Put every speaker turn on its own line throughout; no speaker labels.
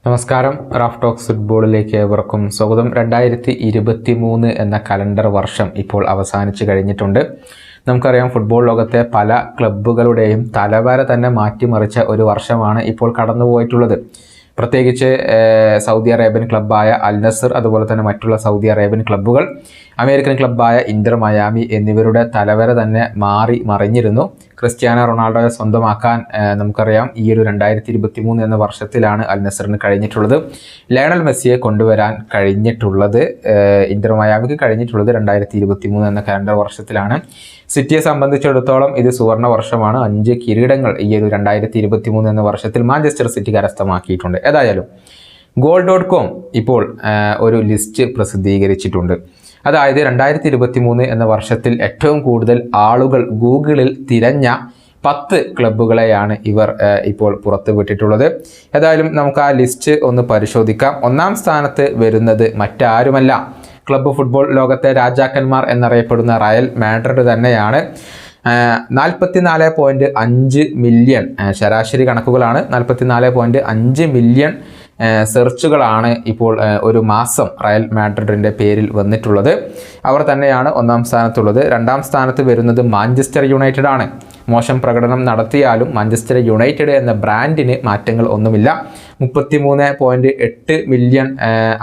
നമസ്കാരം. Raf talks ഫുട്ബോളിലേക്ക് ഏവർക്കും സ്വാഗതം. 2023 എന്ന കലണ്ടർ വർഷം ഇപ്പോൾ അവസാനിച്ചു കഴിഞ്ഞിട്ടുണ്ട്. നമുക്കറിയാം, ഫുട്ബോൾ ലോകത്തെ പല ക്ലബ്ബുകളുടെയും തലവര തന്നെ മാറ്റിമറിച്ച ഒരു വർഷമാണ് ഇപ്പോൾ കടന്നുപോയിട്ടുള്ളത്. പ്രത്യേകിച്ച് സൗദി അറേബ്യൻ ക്ലബ്ബായ അൽ നസർ, അതുപോലെ തന്നെ മറ്റുള്ള സൗദി അറേബ്യൻ ക്ലബ്ബുകൾ, അമേരിക്കൻ ക്ലബ്ബായ ഇന്റർ മയാമി എന്നിവരുടെ തലവര തന്നെ മാറി മറിഞ്ഞിരുന്നു. ക്രിസ്ത്യാനോ റൊണാൾഡോയെ സ്വന്തമാക്കാൻ നമുക്കറിയാം ഈ ഒരു 2023 എന്ന വർഷത്തിലാണ് അൽ നസറിന് കഴിഞ്ഞിട്ടുള്ളത്. ലയണൽ മെസ്സിയെ കൊണ്ടുവരാൻ കഴിഞ്ഞിട്ടുള്ളത്, ഇന്റർ മയാമിക്ക് കഴിഞ്ഞിട്ടുള്ളത് 2023 എന്ന കലണ്ടർ വർഷത്തിലാണ്. സിറ്റിയെ സംബന്ധിച്ചിടത്തോളം ഇത് സുവർണ വർഷമാണ്. 5 കിരീടങ്ങൾ ഈ ഒരു 2023 എന്ന വർഷത്തിൽ മാഞ്ചസ്റ്റർ സിറ്റി കരസ്ഥമാക്കിയിട്ടുണ്ട്. ഏതായാലും goal.com ഇപ്പോൾ ഒരു ലിസ്റ്റ് പ്രസിദ്ധീകരിച്ചിട്ടുണ്ട്. അതായത് 2023 എന്ന വർഷത്തിൽ ഏറ്റവും കൂടുതൽ ആളുകൾ ഗൂഗിളിൽ തിരഞ്ഞ 10 ക്ലബ്ബുകളെയാണ് ഇവർ ഇപ്പോൾ പുറത്തുവിട്ടിട്ടുള്ളത്. ഏതായാലും നമുക്ക് ആ ലിസ്റ്റ് ഒന്ന് പരിശോധിക്കാം. 1-ാം സ്ഥാനത്ത് വരുന്നത് മറ്റാരുമല്ല, ക്ലബ്ബ് ഫുട്ബോൾ ലോകത്തെ രാജാക്കന്മാർ എന്നറിയപ്പെടുന്ന റയൽ മാഡ്രിഡ് തന്നെയാണ്. 44.5 മില്യൺ ശരാശരി കണക്കുകളാണ്. 44.5 മില്യൺ സെർച്ചുകളാണ് ഇപ്പോൾ ഒരു മാസം റയൽ മാഡ്രിഡിൻ്റെ പേരിൽ വന്നിട്ടുള്ളത്. അവർ തന്നെയാണ് 1-ാം സ്ഥാനത്തുള്ളത്. 2-ാം സ്ഥാനത്ത് വരുന്നത് മാഞ്ചസ്റ്റർ യുണൈറ്റഡ് ആണ്. മോശം പ്രകടനം നടത്തിയാലും മാഞ്ചസ്റ്റർ യുണൈറ്റഡ് എന്ന ബ്രാൻഡിന് മാറ്റങ്ങൾ ഒന്നുമില്ല. 33.8 മില്യൺ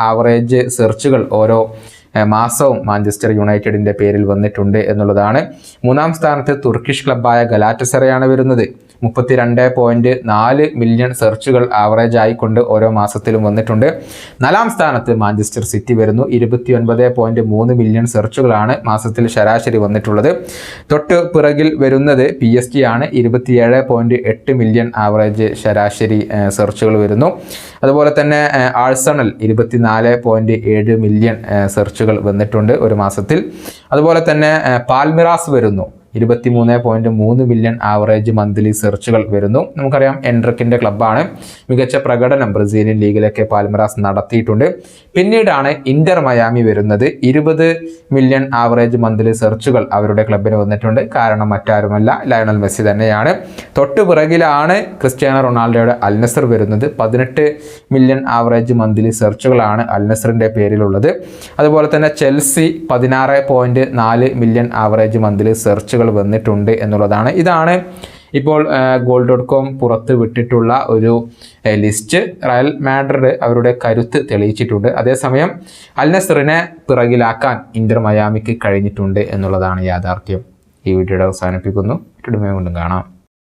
ആവറേജ് സെർച്ചുകൾ ഓരോ മാസവും മാഞ്ചസ്റ്റർ യുണൈറ്റഡിൻ്റെ പേരിൽ വന്നിട്ടുണ്ട് എന്നുള്ളതാണ്. 3-ാം സ്ഥാനത്ത് തുർക്കിഷ് ക്ലബ്ബായ ഗലാറ്റസറയാണ് വരുന്നത്. 32.4 മില്യൺ സെർച്ചുകൾ ആവറേജ് ആയിക്കൊണ്ട് ഓരോ മാസത്തിലും വന്നിട്ടുണ്ട്. 4-ാം സ്ഥാനത്ത് മാഞ്ചസ്റ്റർ സിറ്റി വരുന്നു. 29.3 മില്യൺ സെർച്ചുകളാണ് മാസത്തിൽ ശരാശരി വന്നിട്ടുള്ളത്. തൊട്ട് പിറകിൽ വരുന്നത് PSG ആണ്. 27.8 മില്യൺ ആവറേജ് ശരാശരി സെർച്ചുകൾ വരുന്നു. അതുപോലെ തന്നെ ആഴ്സണൽ 24.7 മില്യൺ സെർച്ചുകൾ വന്നിട്ടുണ്ട് ഒരു മാസത്തിൽ. അതുപോലെ തന്നെ പാൽമിറാസ് വരുന്നു. 23.3 മില്യൺ ആവറേജ് മന്ത്ലി സെർച്ചുകൾ വരുന്നു. നമുക്കറിയാം, എൻട്രിക്കിൻ്റെ ക്ലബ്ബാണ്. മികച്ച പ്രകടനം ബ്രസീലിയൻ ലീഗിലൊക്കെ പാൽമിറാസ് നടത്തിയിട്ടുണ്ട്. പിന്നീടാണ് ഇന്റർ മയാമി വരുന്നത്. 20 മില്യൺ ആവറേജ് മന്ത്ലി സെർച്ചുകൾ അവരുടെ ക്ലബിന് വന്നിട്ടുണ്ട്. കാരണം മറ്റാരുമല്ല, ലയണൽ മെസ്സി തന്നെയാണ്. തൊട്ടു പിറകിലാണ് ക്രിസ്ത്യാനോ റൊണാൾഡോയുടെ അൽ നസർ വരുന്നത്. 18 മില്യൺ ആവറേജ് മന്ത്ലി സെർച്ചുകളാണ് അൽ നസറിൻ്റെ പേരിലുള്ളത്. അതുപോലെ തന്നെ ചെൽസി 16.4 മില്യൺ ആവറേജ് മന്ത്ലി സെർച്ചുകൾ വന്നിട്ടുണ്ട് എന്നുള്ളതാണ്. ഇതാണ് ഇപ്പോൾ goal.com പുറത്ത് വിട്ടിട്ടുള്ള ഒരു ലിസ്റ്റ്. റയൽ മാഡ്രിഡ് അവരുടെ കരുത്ത് തെളിയിച്ചിട്ടുണ്ട്. അതേസമയം അൽ നസറിനെ പിറകിലാക്കാൻ ഇന്റർ മയാമിക്ക് കഴിഞ്ഞിട്ടുണ്ട് എന്നുള്ളതാണ് യാഥാർത്ഥ്യം. ഈ വീഡിയോയുടെ അവസാനിപ്പിക്കുന്നു. വീണ്ടും കാണാം.